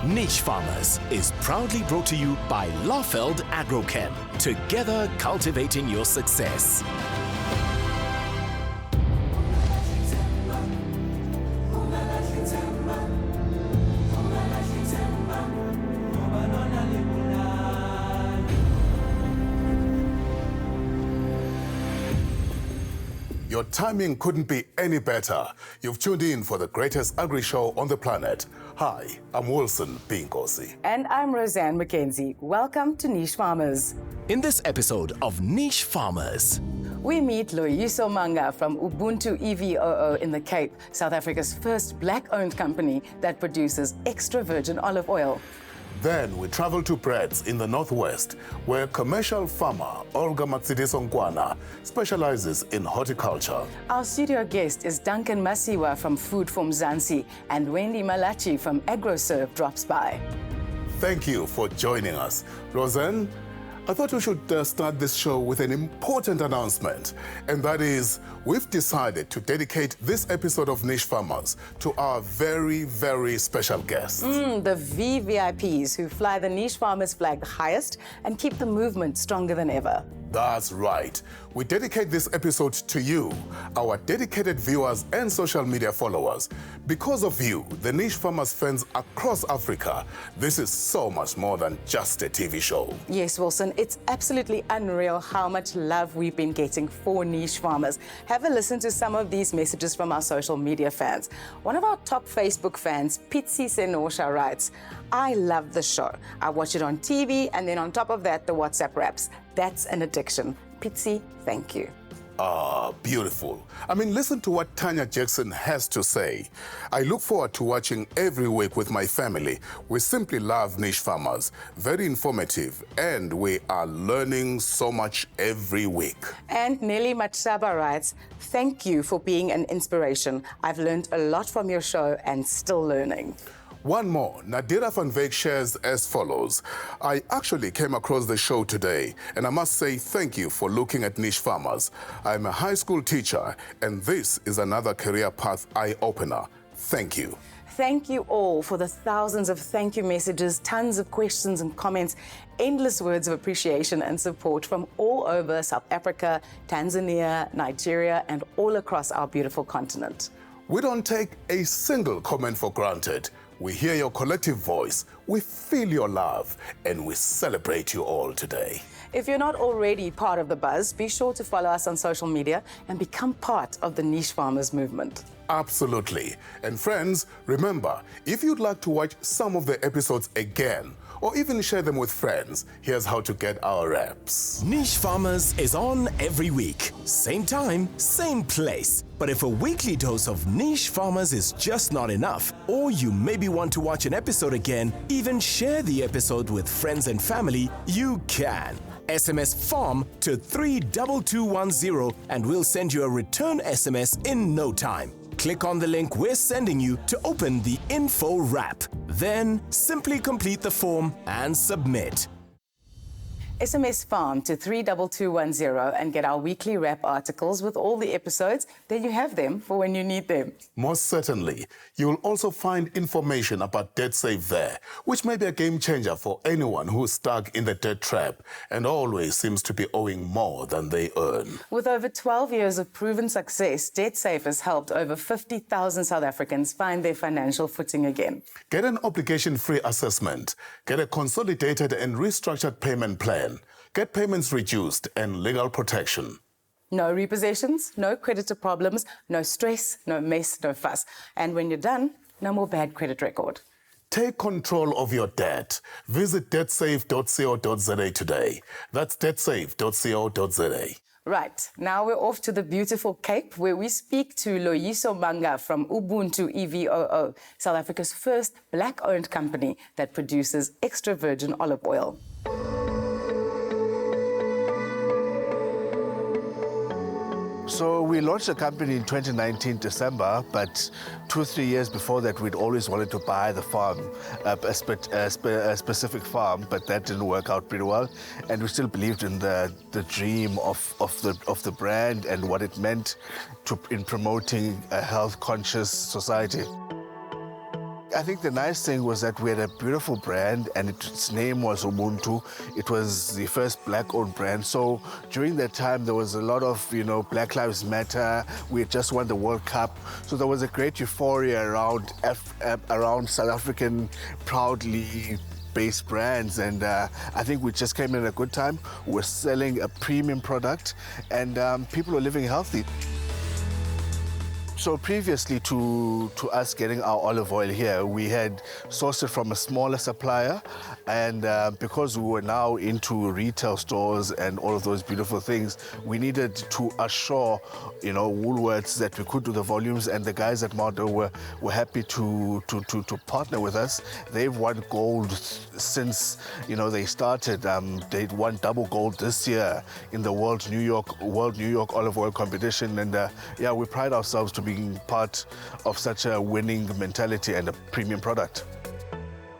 Niche Farmers is proudly brought to you by Lawfeld Agrochem, together cultivating your success. Your timing couldn't be any better. You've tuned in for the greatest agri-show on the planet. Hi, I'm Wilson Pinkosi. And I'm Roseanne McKenzie. Welcome to Niche Farmers. In this episode of Niche Farmers, we meet Loyiso Manga from Ubuntu EVOO in the Cape, South Africa's first black-owned company that produces extra virgin olive oil. Then we travel to Breds in the Northwest, where commercial farmer Olga Matsidiso specializes in horticulture. Our studio guest is Duncan Masiwa from Food for Mzansi, and Wendy Malachi from AgroServe drops by. Thank you for joining us. Roseanne, I thought we should start this show with an important announcement, and that is we've decided to dedicate this episode of Niche Farmers to our very, very special guests. The VVIPs who fly the Niche Farmers flag highest and keep the movement stronger than ever. That's right. We dedicate this episode to you, our dedicated viewers and social media followers. Because of you, the Niche Farmers fans across Africa, this is so much more than just a TV show. Yes, Wilson, it's absolutely unreal how much love we've been getting for Niche Farmers. Have a listen to some of these messages from our social media fans. One of our top Facebook fans, Pitsi Senosha, writes, "I love the show. I watch it on TV, and then on top of that, the WhatsApp raps. That's an addiction." Pitsi, thank you. Ah, beautiful. I mean, listen to what Tanya Jackson has to say. "I look forward to watching every week with my family. We simply love Niche Farmers. Very informative, and we are learning so much every week." And Nelly Machaba writes, "Thank you for being an inspiration. I've learned a lot from your show and still learning." One more, Nadira van Veek shares as follows. "I actually came across the show today, and I must say thank you for looking at Niche Farmers. I'm a high school teacher, and this is another career path eye-opener. Thank you." Thank you all for the thousands of thank you messages, tons of questions and comments, endless words of appreciation and support from all over South Africa, Tanzania, Nigeria, and all across our beautiful continent. We don't take a single comment for granted. We hear your collective voice, we feel your love, and we celebrate you all today. If you're not already part of the buzz, be sure to follow us on social media and become part of the Niche Farmers movement. Absolutely. And friends, remember, if you'd like to watch some of the episodes again, or even share them with friends, here's how to get our reps. Niche Farmers is on every week. Same time, same place. But if a weekly dose of Niche Farmers is just not enough, or you maybe want to watch an episode again, even share the episode with friends and family, you can. SMS FARM to 32210 and we'll send you a return SMS in no time. Click on the link we're sending you to open the info wrap. Then simply complete the form and submit. SMS FARM to 32210 and get our weekly wrap articles with all the episodes. Then you have them for when you need them. Most certainly. You'll also find information about Debt Safe there, which may be a game changer for anyone who's stuck in the debt trap and always seems to be owing more than they earn. With over 12 years of proven success, Debt Safe has helped over 50,000 South Africans find their financial footing again. Get an obligation-free assessment. Get a consolidated and restructured payment plan. Get payments reduced and legal protection. No repossessions, no creditor problems, no stress, no mess, no fuss. And when you're done, no more bad credit record. Take control of your debt. Visit debtsafe.co.za today. That's debtsafe.co.za. Right, now we're off to the beautiful Cape where we speak to Loyiso Manga from Ubuntu EVOO, South Africa's first black-owned company that produces extra virgin olive oil. So we launched the company in 2019 December, but 2-3 years before that, we'd always wanted to buy the farm, a specific farm, but that didn't work out pretty well. And we still believed in the dream of the brand and what it meant in promoting a health-conscious society. think the nice thing was that we had a beautiful brand, and its name was Ubuntu. It was the first black-owned brand. So during that time, there was a lot of, Black Lives Matter. We had just won the World Cup, so there was a great euphoria around South African proudly based brands, and I think we just came in at a good time. We're selling a premium product, and people are living healthy. So previously to us getting our olive oil here, we had sourced it from a smaller supplier, and because we were now into retail stores and all of those beautiful things, we needed to assure, Woolworths that we could do the volumes, and the guys at Mardo were happy to partner with us. They've won gold since, they started. They'd won double gold this year in the World New York Olive Oil Competition, and we pride ourselves to being part of such a winning mentality and a premium product.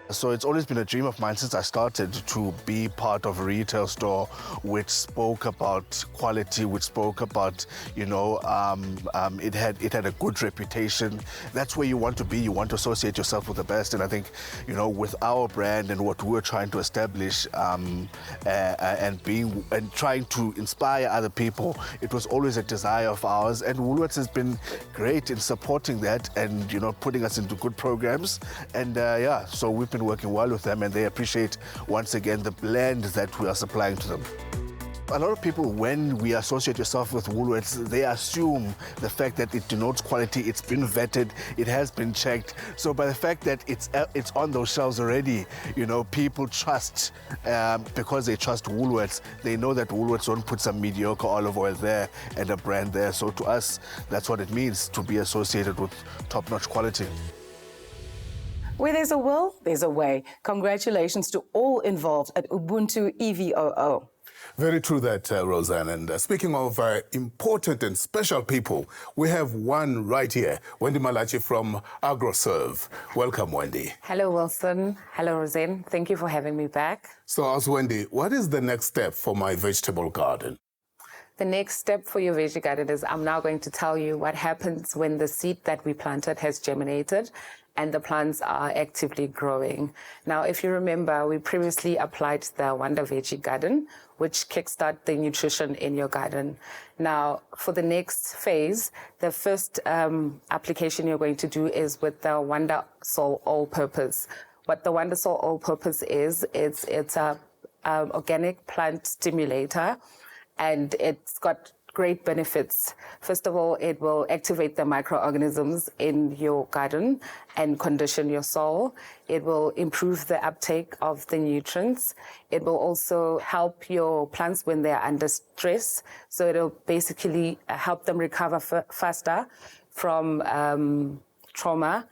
So it's always been a dream of mine since I started to be part of a retail store which spoke about quality, which spoke about, it had a good reputation. That's where you want to be. You want to associate yourself with the best. And I think, with our brand and what we're trying to establish and trying to inspire other people, it was always a desire of ours. And Woolworths has been great in supporting that and, putting us into good programs. And so we've been working well with them, and they appreciate once again the blend that we are supplying to them. A lot of people, when we associate yourself with Woolworths, they assume the fact that it denotes quality. It's been vetted, it has been checked. So by the fact that it's on those shelves already, people trust, because they trust Woolworths. They know that Woolworths won't put some mediocre olive oil there and a brand there. So to us, that's what it means to be associated with top-notch quality. Where there's a will, there's a way. Congratulations to all involved at Ubuntu EVOO. Very true that, Roseanne. And speaking of important and special people, we have one right here, Wendy Malachi from AgroServe. Welcome, Wendy. Hello, Wilson. Hello, Roseanne. Thank you for having me back. So, as Wendy, what is the next step for my vegetable garden? The next step for your veggie garden is I'm now going to tell you what happens when the seed that we planted has germinated and the plants are actively growing. Now, if you remember, we previously applied the Wonder Veggie Garden, which kickstart the nutrition in your garden. Now, for the next phase, the first application you're going to do is with the Wonder Sol All-Purpose. What the Wonder Sol All-Purpose is, it's a organic plant stimulator, and it's got great benefits. First of all, it will activate the microorganisms in your garden and condition your soil. It will improve the uptake of the nutrients. It will also help your plants when they're under stress. So it'll basically help them recover faster from trauma.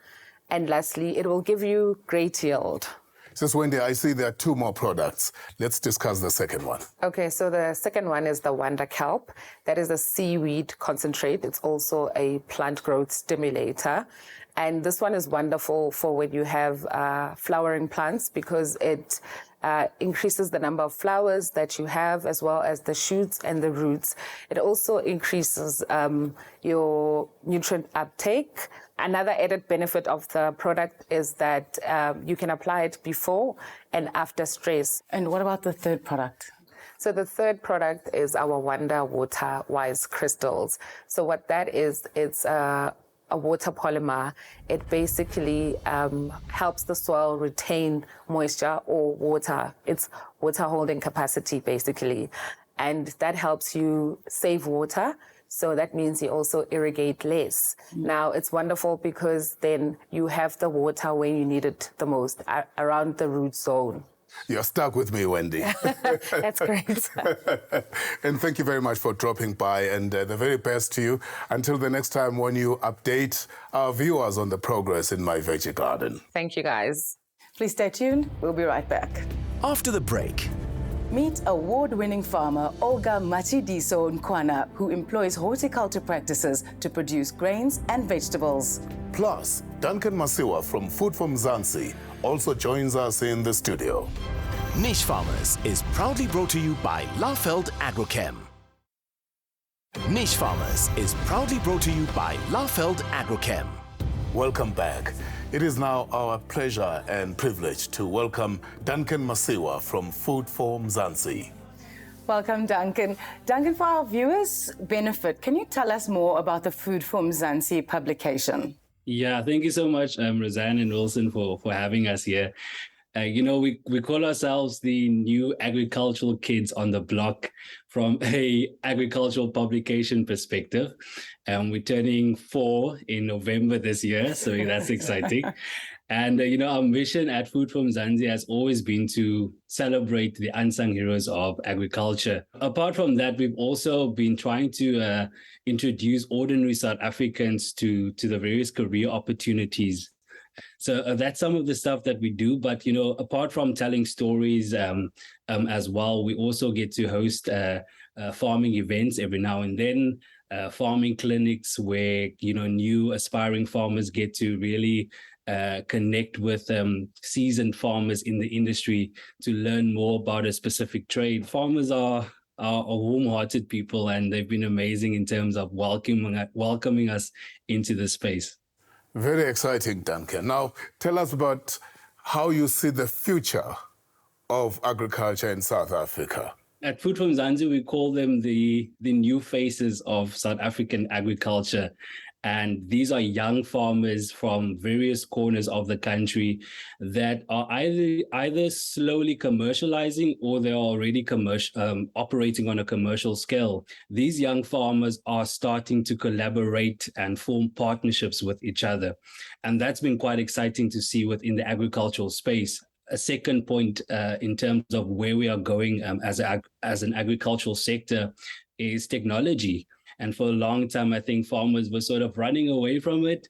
And lastly, it will give you great yield. Since Wendy, I see there are two more products. Let's discuss the second one. Okay, so the second one is the Wonder Kelp. That is a seaweed concentrate. It's also a plant growth stimulator. And this one is wonderful for when you have flowering plants because it increases the number of flowers that you have as well as the shoots and the roots. It also increases your nutrient uptake. Another added benefit of the product is that you can apply it before and after stress. And what about the third product? So the third product is our Wonder Water Wise Crystals. So what that is, it's a water polymer. It basically helps the soil retain moisture or water. It's water holding capacity, basically. And that helps you save water. So that means you also irrigate less. Now, it's wonderful because then you have the water where you need it the most, around the root zone. You're stuck with me, Wendy. That's great. And thank you very much for dropping by, and the very best to you. Until the next time when you update our viewers on the progress in my veggie garden. Thank you, guys. Please stay tuned. We'll be right back. After the break. Meet award-winning farmer Olga Machidiso Nkwana, who employs horticulture practices to produce grains and vegetables. Plus, Duncan Masiwa from Food from Mzansi also joins us in the studio. Niche Farmers is proudly brought to you by Lafeld Agrochem. Niche Farmers is proudly brought to you by Lafeld Agrochem. welcome back. It is now our pleasure and privilege to welcome Duncan Masiwa from Food for Mzansi. Welcome, Duncan. Duncan, for our viewers' benefit, can you tell us more about the Food for Mzansi publication? Yeah, thank you so much, Roseanne and Wilson, for having us here. We call ourselves the new agricultural kids on the block from a agricultural publication perspective. We're turning 4 in November this year, so that's exciting. And, our mission at Food for Mzansi has always been to celebrate the unsung heroes of agriculture. Apart from that, we've also been trying to introduce ordinary South Africans to the various career opportunities. So that's some of the stuff that we do. But, apart from telling stories as well, we also get to host farming events every now and then, farming clinics where, new aspiring farmers get to really connect with seasoned farmers in the industry to learn more about a specific trade. Farmers are warm-hearted people, and they've been amazing in terms of welcoming us into the space. Very exciting, Duncan. Now, tell us about how you see the future of agriculture in South Africa. At Food for Mzansi, we call them the new faces of South African agriculture. And these are young farmers from various corners of the country that are either slowly commercializing or they're already operating on a commercial scale. These young farmers are starting to collaborate and form partnerships with each other. And that's been quite exciting to see within the agricultural space. A second point in terms of where we are going as an agricultural sector is technology. And for a long time, I think farmers were sort of running away from it,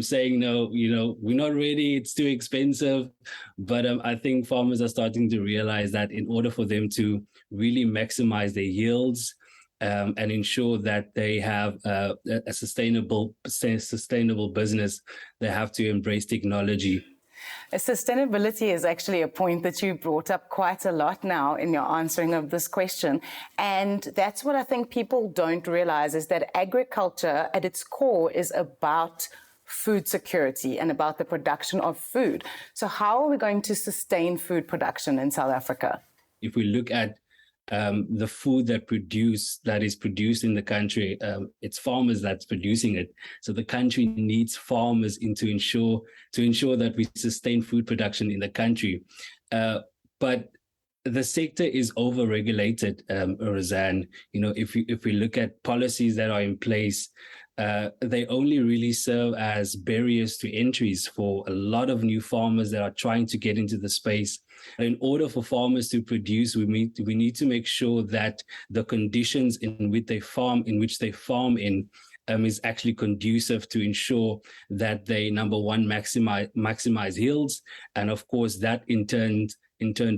saying, no, we're not ready, it's too expensive. But I think farmers are starting to realize that in order for them to really maximize their yields and ensure that they have a sustainable business, they have to embrace technology. Sustainability is actually a point that you brought up quite a lot now in your answering of this question. And that's what I think people don't realize, is that agriculture at its core is about food security and about the production of food. So how are we going to sustain food production in South Africa? If we look at the food that is produced in the country, it's farmers that's producing it. So the country needs farmers to ensure that we sustain food production in the country. But the sector is over-regulated, Roseanne. If we look at policies that are in place, they only really serve as barriers to entries for a lot of new farmers that are trying to get into the space. In order for farmers to produce, we need to make sure that the conditions in which they farm in is actually conducive to ensure that they, number one, maximize yields, and of course that in turn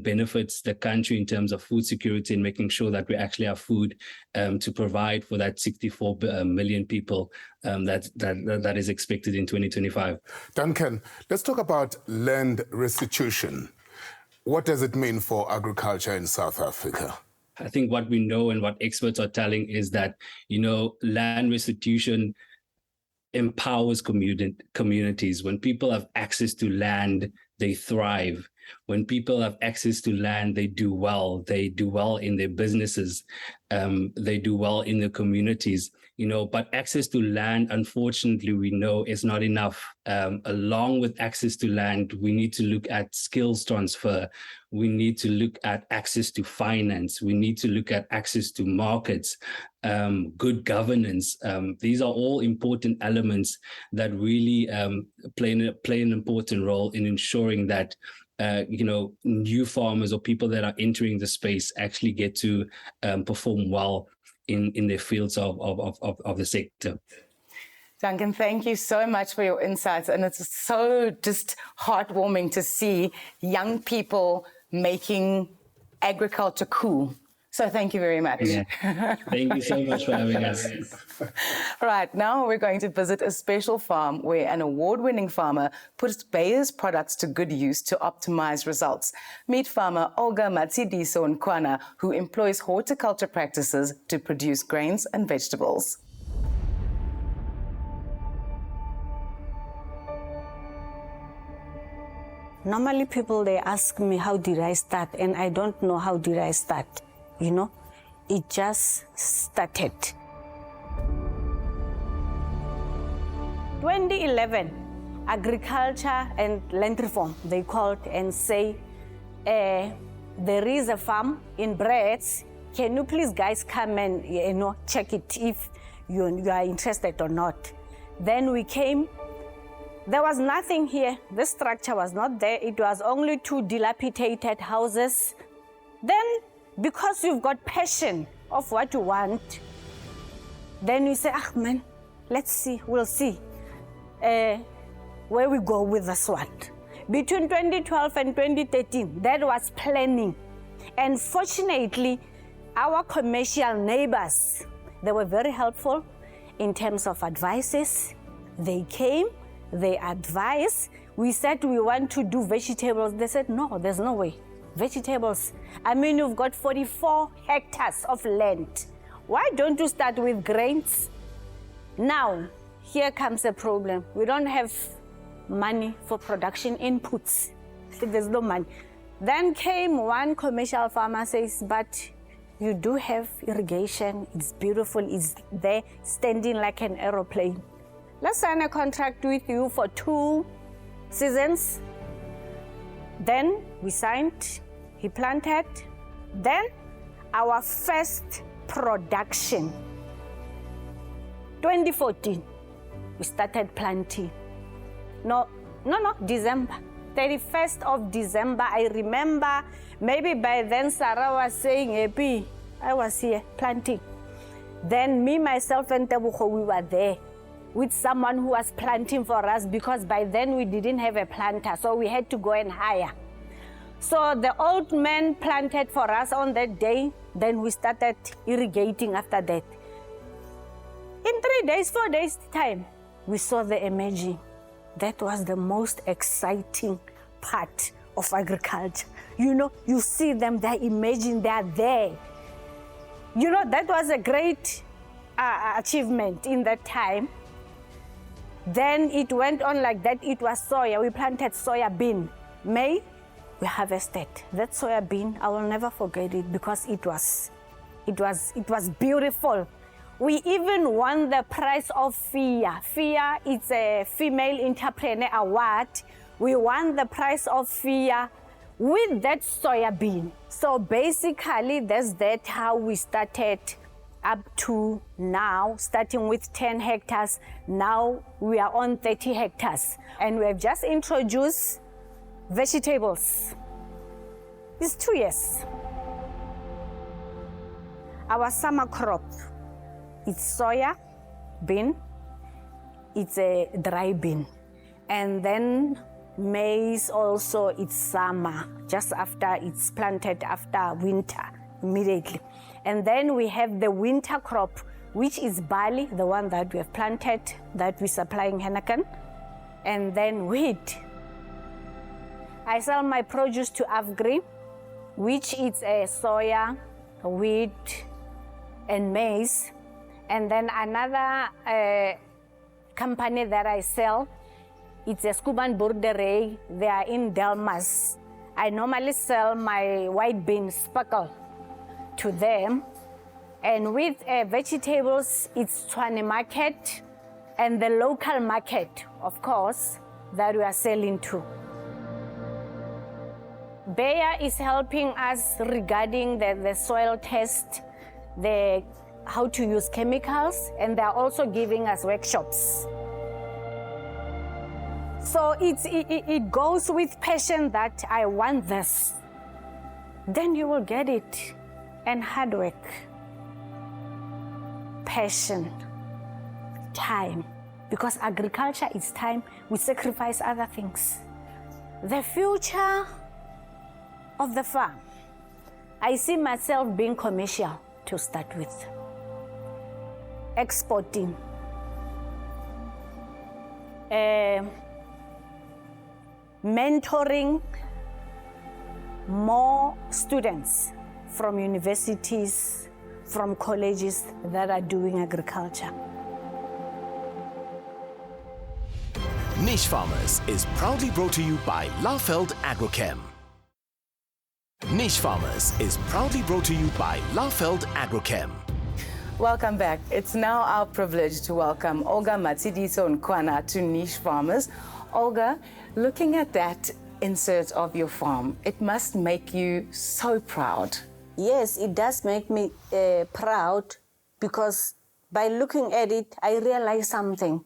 benefits the country in terms of food security and making sure that we actually have food to provide for that 64 million people that is expected in 2025. Duncan, let's talk about land restitution. What does it mean for agriculture in South Africa? I think what we know and what experts are telling is that, land restitution empowers communities. When people have access to land, they thrive. When people have access to land, they do well. They do well in their businesses. They do well in their communities. But access to land, unfortunately, we know is not enough. Along with access to land, we need to look at skills transfer. We need to look at access to finance. We need to look at access to markets, good governance. These are all important elements that really play an important role in ensuring that new farmers or people that are entering the space actually get to perform well in their fields of the sector. Duncan, thank you so much for your insights. And it's so just heartwarming to see young people making agriculture cool. So thank you very much. Yeah. Thank you so much for having us. Right, now we're going to visit a special farm where an award-winning farmer puts Bayer's products to good use to optimize results. Meet farmer Olga Matsidiso Nkwana, who employs horticulture practices to produce grains and vegetables. Normally people, they ask me, how did I start? And I don't know how did I start, you know? It just started. 2011, Agriculture and Land Reform, they called and say, there is a farm in Brits. Can you please guys come and check it if you are interested or not? Then we came. There was nothing here. The structure was not there. It was only 2 dilapidated houses. Then, because you've got passion of what you want, then you say, man, let's see, we'll see where we go with this one. Between 2012 and 2013, that was planning. And fortunately, our commercial neighbors, they were very helpful in terms of advices. They came, they advised. We said we want to do vegetables. They said, no, there's no way. Vegetables. I mean, you've got 44 hectares of land. Why don't you start with grains? Now, here comes a problem. We don't have money for production inputs. There's no money. Then came one commercial farmer says, but you do have irrigation. It's beautiful. It's there standing like an aeroplane. Let's sign a contract with you for 2 seasons. Then we signed, he planted. Then our first production, 2014, we started planting. No, December. 31st of December, I remember, maybe by then Sarah was saying, Epi, I was here planting. Then me, myself, and Tebucho, we were there with someone who was planting for us because by then we didn't have a planter, so we had to go and hire. So the old man planted for us on that day, then we started irrigating after that. In 3 days, 4 days time, we saw the emerging. That was the most exciting part of agriculture. You know, you see them, they're emerging, they're there. You know, that was a great achievement in that time. Then it went on like that. It was soya. We planted soya bean. May, we harvested. That soya bean, I will never forget it because it was beautiful. We even won the prize of FIA. FIA is a Female Entrepreneur Award. We won the prize of FIA with that soya bean. So basically, that's how we started up to now, starting with 10 hectares. Now we are on 30 hectares. And we have just introduced vegetables. It's 2 years. Our summer crop, it's soya bean, it's a dry bean. And then maize also, it's summer, just after it's planted after winter, immediately. And then we have the winter crop, which is barley, the one that we have planted, that we're supplying Henneken. And then wheat. I sell my produce to Afgri, which is a soya, wheat, and maize. And then another company that I sell, it's a Skuban Boerdery. They are in Delmas. I normally sell my white bean sparkle to them. And with vegetables, it's Tshwane market and the local market, of course, that we are selling to. Bayer is helping us regarding the soil test, how to use chemicals, and they're also giving us workshops. So it goes with passion that I want this. Then you will get it. And hard work, passion, time. Because agriculture is time, we sacrifice other things. The future of the farm, I see myself being commercial to start with. Exporting. Mentoring more students from universities, from colleges that are doing agriculture. Niche Farmers is proudly brought to you by Laufeld Agrochem. Niche Farmers is proudly brought to you by Laufeld Agrochem. Welcome back. It's now our privilege to welcome Olga Matsidiso Nkwana to Niche Farmers. Olga, looking at that insert of your farm, it must make you so proud. Yes, it does make me proud, because by looking at it, I realized something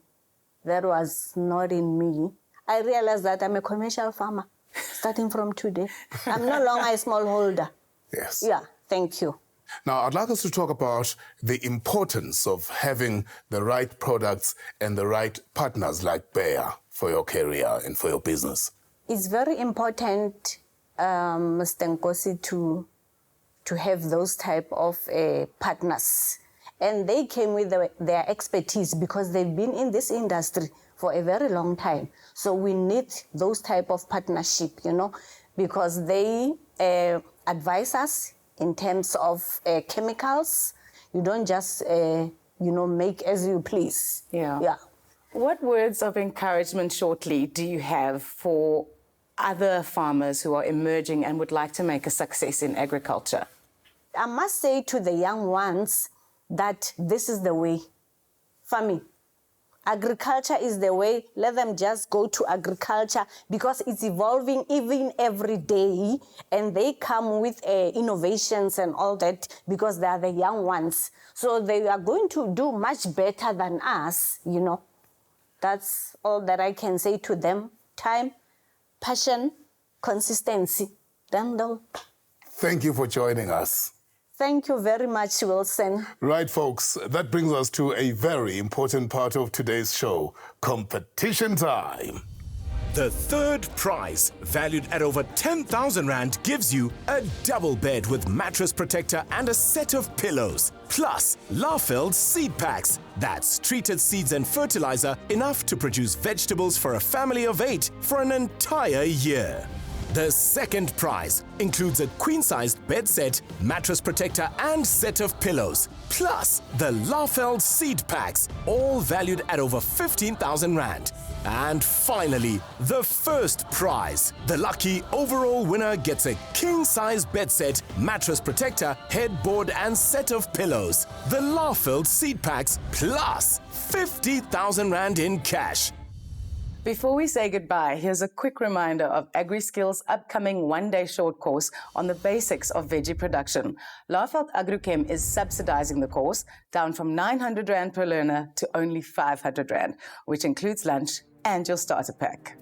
that was not in me. I realized that I'm a commercial farmer, starting from today. I'm no longer a smallholder. Yes. Yeah, thank you. Now, I'd like us to talk about the importance of having the right products and the right partners like Bayer for your career and for your business. It's very important, Mr. Nkosi, to have those type of partners. And they came with their expertise, because they've been in this industry for a very long time. So we need those type of partnership, because they advise us in terms of chemicals. You don't just, make as you please. Yeah. What words of encouragement shortly do you have for other farmers who are emerging and would like to make a success in agriculture? I must say to the young ones that this is the way. Farming. Agriculture is the way. Let them just go to agriculture, because it's evolving even every day, and they come with innovations and all that, because they are the young ones. So they are going to do much better than us, That's all that I can say to them. Time, passion, consistency. Then they'll... Thank you for joining us. Thank you very much, Wilson. Right, folks, that brings us to a very important part of today's show, competition time. The third prize, valued at over 10,000 Rand, gives you a double bed with mattress protector and a set of pillows, plus Laufeld seed packs. That's treated seeds and fertilizer, enough to produce vegetables for a family of 8 for an entire year. The second prize includes a queen-sized bed set, mattress protector and set of pillows, plus the Laufeld seed packs, all valued at over 15,000 Rand. And finally, the first prize. The lucky overall winner gets a king-size bed set, mattress protector, headboard and set of pillows. The Laufeld seed packs plus 50,000 Rand in cash. Before we say goodbye, here's a quick reminder of AgriSkill's upcoming one-day short course on the basics of veggie production. Laufeld Agrochem is subsidizing the course down from 900 Rand per learner to only 500 Rand, which includes lunch and your starter pack.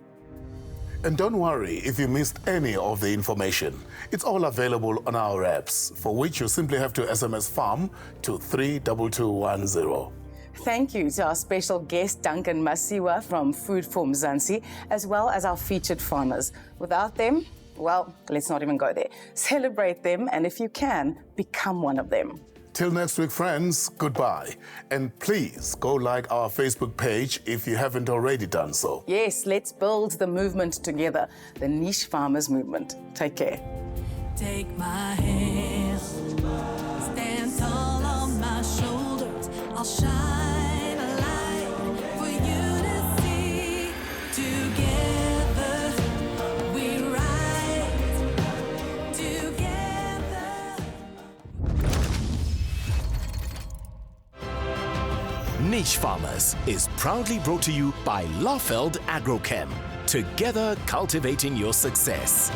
And don't worry if you missed any of the information. It's all available on our apps, for which you simply have to SMS FARM to 32210. Thank you to our special guest, Duncan Masiwa from Food for Mzansi, as well as our featured farmers. Without them, well, let's not even go there. Celebrate them, and if you can, become one of them. Till next week, friends, goodbye. And please go like our Facebook page if you haven't already done so. Yes, let's build the movement together, the Niche Farmers movement. Take care. Take my hand, stand tall on my shoulders, I'll shine a light for you to see. Together we rise, together. Niche Farmers is proudly brought to you by Laufeld Agrochem. Together cultivating your success.